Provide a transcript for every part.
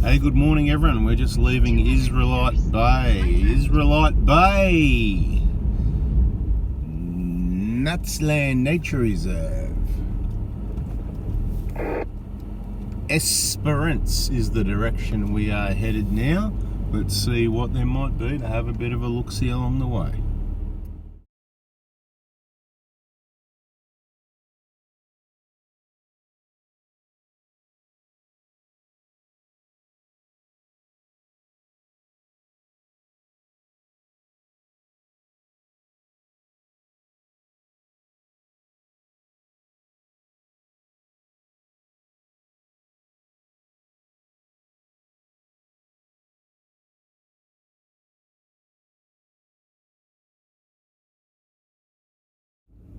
Hey, good morning everyone. We're just leaving Israelite Bay. Israelite Bay! Nutsland Nature Reserve. Esperance is the direction we are headed now. Let's see what there might be to have a bit of a look-see along the way.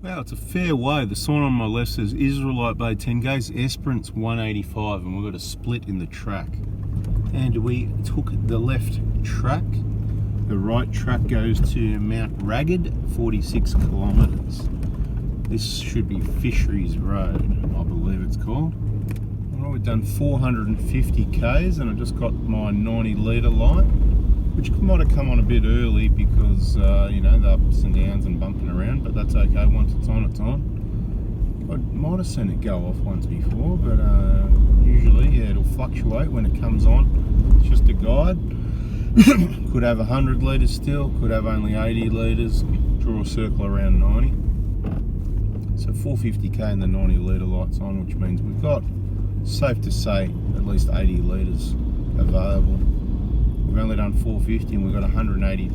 Well, it's a fair way. The sign on my left says Israelite Bay 10 Ks, Esperance 185, and we've got a split in the track. And we took the left track. The right track goes to Mount Ragged, 46 kilometres. This should be Fisheries Road, I believe it's called. Well, we've done 450 Ks and I just got my 90 litre light, which might have come on a bit early because, you know, the ups and downs and bumping around, but that's okay. Once it's on, it's on. I might have seen it go off once before, but usually, yeah, it'll fluctuate when it comes on. It's just a guide. Could have 100 litres still, could have only 80 litres. Draw a circle around 90. So 450k and the 90 litre light's on, which means we've got, safe to say, at least 80 litres available. We've only done 450 and we've got 180,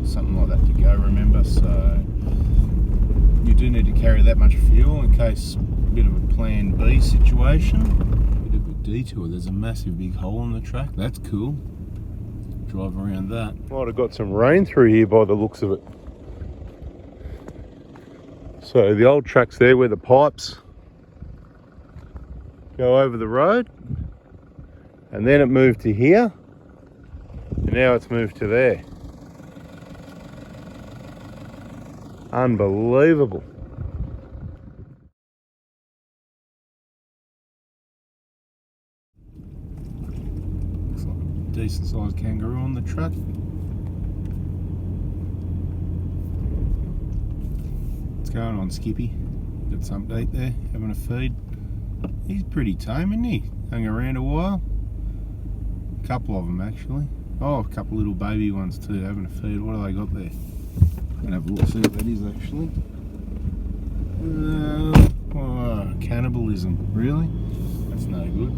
something like that to go, remember, so you do need to carry that much fuel in case a bit of a plan B situation. Bit of a detour, there's a massive big hole in the track, that's cool. Drive around that. Might have got some rain through here by the looks of it. So the old track's there where the pipes go over the road, and then it moved to here, and now it's moved to there. Unbelievable. Looks like a decent sized kangaroo on the track. What's going on, Skippy? Got some update there, having a feed. He's pretty tame, isn't he? Hung around a while. A couple of them actually. Oh, a couple little baby ones too, having a feed. What do they got there? I'm gonna have a look, see what that is actually. Oh, cannibalism, really? That's no good.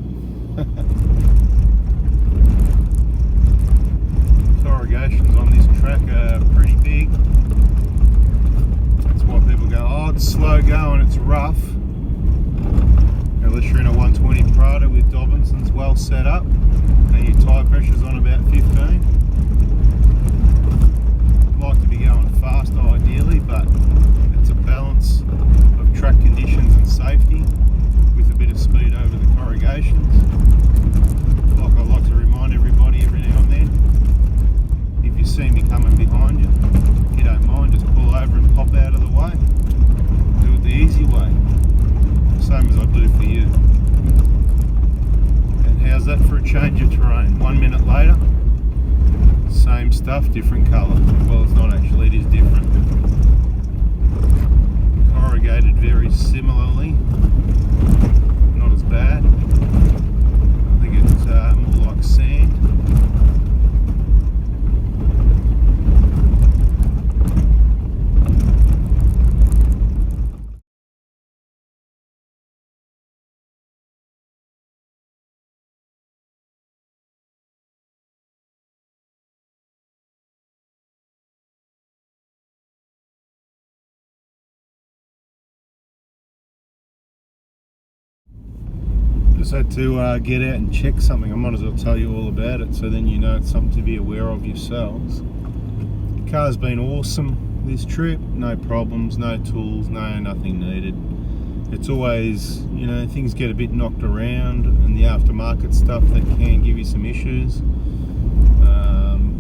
Corrugations on this track are pretty big. That's why people go, oh, it's slow going, it's rough. Unless you're in a 120 Prada with Dobinson's well set up and your tyre pressure's on about 15. I'd like to be going fast ideally, but it's a balance of track conditions and safety with a bit of speed over the corrugations. Like I like to remind everybody every now and then, if you see me coming behind you, if you don't mind, just pull over and pop out of the way. Do it the easy way. Same as I do for you. And how's that for a change of terrain? 1 minute later, same stuff, different colour. Well, it's not actually, it is different. Corrugated very similarly. Not as bad. I think it's more like sand. Just had to get out and check something. I might as well tell you all about it so then you know it's something to be aware of yourselves. The car's been awesome this trip, no problems, no tools, nothing needed. It's always, you know, things get a bit knocked around and the aftermarket stuff that can give you some issues.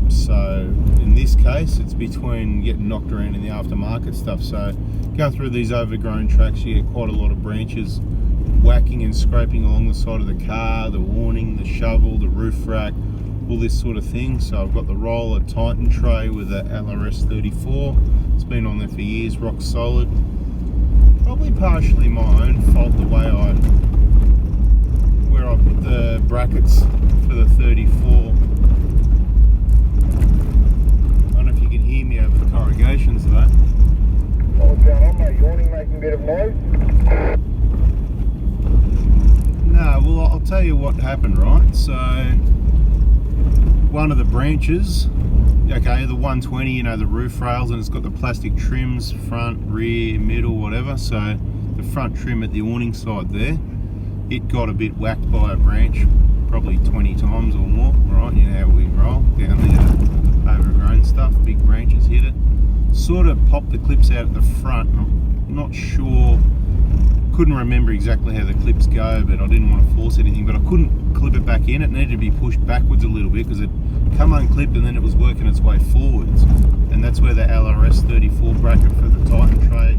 So in this case it's between getting knocked around and the aftermarket stuff. So going through these overgrown tracks you get quite a lot of branches whacking and scraping along the side of the car, the awning, the shovel, the roof rack, all this sort of thing. So I've got the roller Titan tray with the LRS 34. It's been on there for years, rock solid. Probably partially my own fault the way where I put the brackets for the 34. I don't know if you can hear me over the corrugations though. What's going on, mate? Yawning, making a bit of noise? No, well, I'll tell you what happened, right? So, one of the branches, okay, the 120, you know, the roof rails, and it's got the plastic trims, front, rear, middle, whatever. So, the front trim at the awning side there, it got a bit whacked by a branch, probably 20 times or more, right? You know how we roll down there, overgrown stuff, big branches hit it. Sort of popped the clips out at the front. I'm not sure, couldn't remember exactly how the clips go, but I didn't want to force anything, but I couldn't clip it back in. It needed to be pushed backwards a little bit because it come unclipped and then it was working its way forwards. And that's where the LRS 34 bracket for the Titan tray,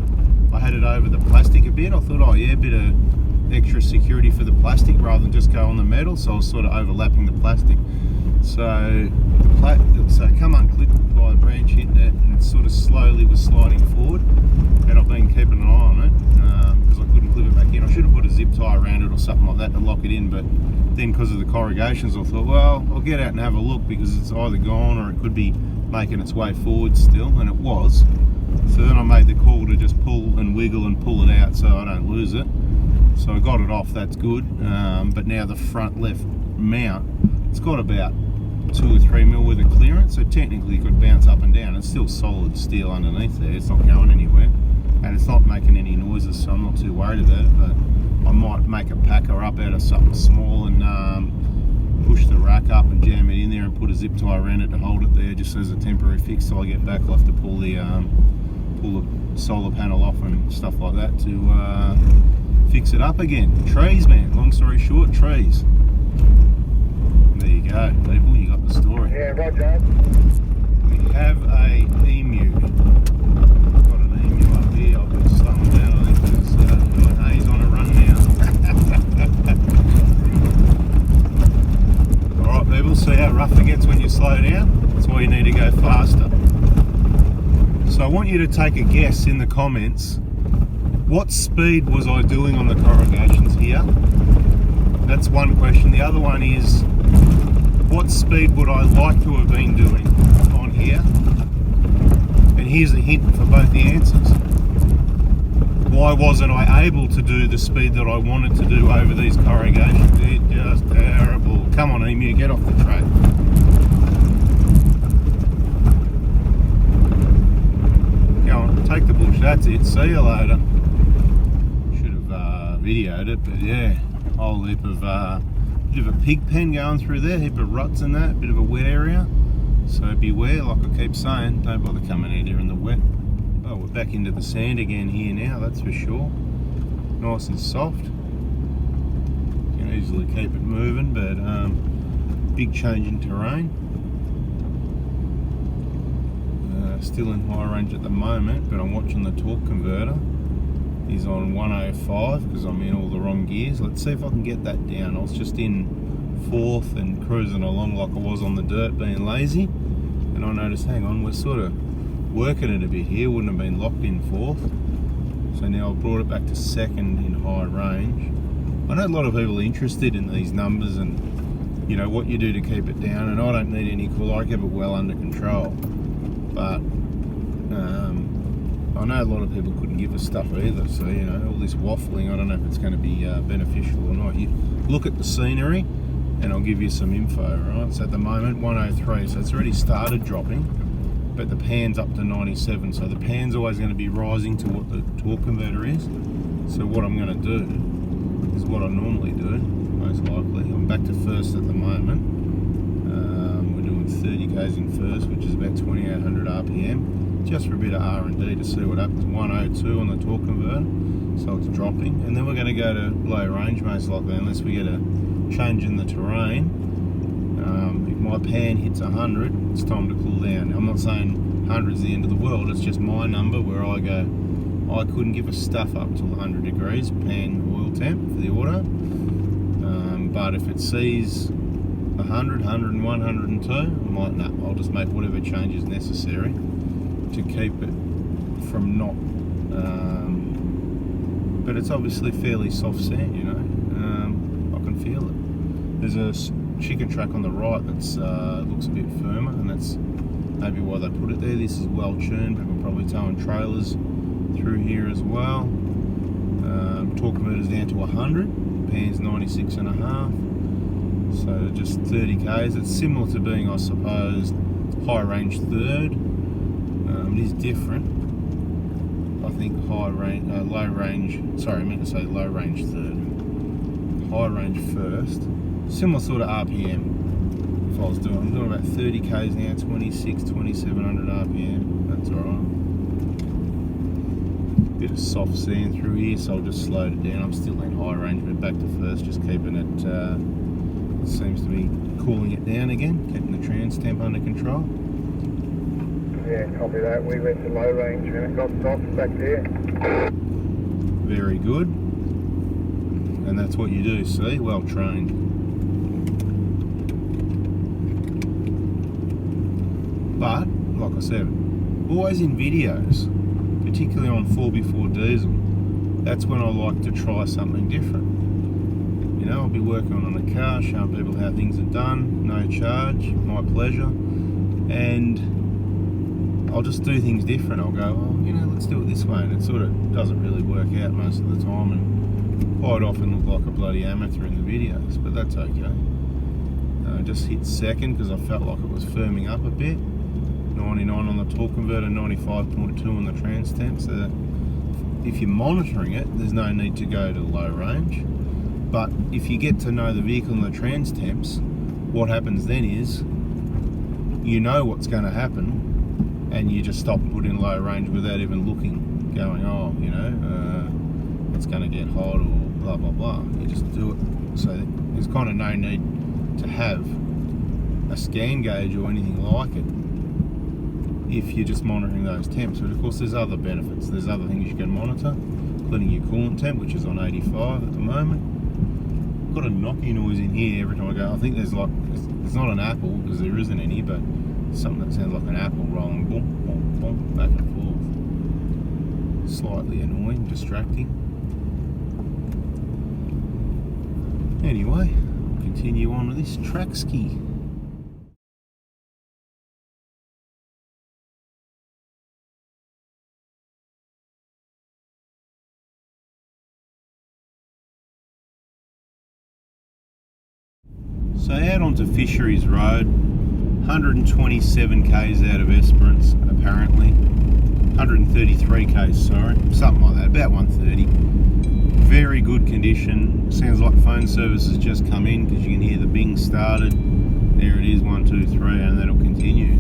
I had it over the plastic a bit. I thought, oh yeah, a bit of extra security for the plastic rather than just go on the metal, so I was sort of overlapping the plastic. So come unclipped by a branch hitting it, and it sort of slowly was sliding forward, and I've been keeping an eye on it because I couldn't clip it back in. I should have put a zip tie around it or something like that to lock it in, but then because of the corrugations I thought, well, I'll get out and have a look because it's either gone or it could be making its way forward still, and it was. So then I made the call to just pull and wiggle and pull it out so I don't lose it. So I got it off, that's good, but now the front left mount, it's got about 2 or 3 mil worth of clearance, so technically it could bounce up and down. It's still solid steel underneath there, it's not going anywhere, and it's not making any noises, so I'm not too worried about it. But I might make a packer up out of something small and push the rack up and jam it in there and put a zip tie around it to hold it there just as a temporary fix till I get back. I'll have to pull the solar panel off and stuff like that to fix it up again. Trees, man, long story short, trees. There you go, people, you got the story. Yeah, Roger. We have a emu. I've got an emu up here. I'll put some down, I think, because he's on a run now. Alright, people, see how rough it gets when you slow down? That's why you need to go faster. So I want you to take a guess in the comments. What speed was I doing on the corrugations here? That's one question. The other one is, what speed would I like to have been doing on here? And here's a hint for both the answers. Why wasn't I able to do the speed that I wanted to do over these corrugations? It's just terrible. Come on, emu, get off the track. Go on, take the bush. That's it. See you later. Should have videoed it, but yeah. Whole heap of bit of a pig pen going through there, heap of ruts in that, bit of a wet area. So beware, like I keep saying, don't bother coming out here in the wet. Oh, we're back into the sand again here now, that's for sure. Nice and soft. Can easily keep it moving, but big change in terrain. Still in high range at the moment, but I'm watching the torque converter. He's on 105 because I'm in all the wrong gears. Let's see if I can get that down. I was just in 4th and cruising along like I was on the dirt being lazy, and I noticed, hang on, we're sort of working it a bit here. Wouldn't have been locked in 4th, so now I've brought it back to 2nd in high range. I know a lot of people are interested in these numbers and, you know, what you do to keep it down, and I don't need any cooler. I keep it well under control, but I know a lot of people couldn't give us stuff either, so, you know, all this waffling, I don't know if it's going to be beneficial or not. You look at the scenery and I'll give you some info, right? So at the moment, 103, so it's already started dropping, but the pan's up to 97, so the pan's always going to be rising to what the torque converter is. So what I'm going to do is what I normally do, most likely. I'm back to 1st at the moment. We're doing 30 k's in 1st, which is about 2800 RPM. Just for a bit of R&D to see what happens. 102 on the torque converter, so it's dropping, and then we're going to go to low range most likely unless we get a change in the terrain. If my pan hits 100, it's time to cool down. I'm not saying 100's the end of the world, it's just my number where I go, I couldn't give a stuff up till 100 degrees, pan oil temp for the auto. But if it sees 100, 101, 102, I'm like, no, I'll just make whatever changes necessary to keep it from not. But it's obviously fairly soft sand, you know. I can feel it. There's a chicken track on the right that's looks a bit firmer, and that's maybe why they put it there. This is well tuned. People probably towing trailers through here as well. Torque converter's down to 100. Pan's 96.5. So just 30 k's. It's similar to being, I suppose, high range third. It is different. I think low range. Sorry, I meant to say low range third. High range first. Similar sort of RPM. If I was doing, I'm doing about 30 k's now, 2700 RPM. That's alright. Bit of soft sand through here, so I'll just slow it down. I'm still in high range, but back to first, just keeping it. Seems to be cooling it down again, keeping the trans temp under control. Yeah, copy that. We went to low range and it got soft back there. Very good. And that's what you do, see? Well trained. But, like I said, always in videos, particularly on 4x4 diesel, that's when I like to try something different. You know, I'll be working on a car, showing people how things are done, no charge, my pleasure, and I'll just do things different. I'll go, oh, you know, let's do it this way, and it sort of doesn't really work out most of the time, and quite often look like a bloody amateur in the videos, but that's okay. I just hit second because I felt like it was firming up a bit. 99 on the torque converter, 95.2 on the trans temp, so if you're monitoring it, there's no need to go to low range. But if you get to know the vehicle and the trans temps, what happens then is you know what's going to happen, and you just stop and put in low range without even looking, going, oh, you know, it's going to get hot or blah blah blah. You just do it. So there's kind of no need to have a scan gauge or anything like it if you're just monitoring those temps. But of course there's other benefits. There's other things you can monitor, including your coolant temp, which is on 85 at the moment. Got a knocking noise in here every time I go. I think there's like, it's not an apple because there isn't any, but something that sounds like an apple rolling boom, boom, boom, back and forth. Slightly annoying, distracting. Anyway, continue on with this track ski. So out onto Fisheries Road, 127 k's out of Esperance apparently, 133 k's, sorry, something like that, about 130. Very good condition. Sounds like phone service has just come in because you can hear the bing started. There it is, 1, 2, 3, and that'll continue.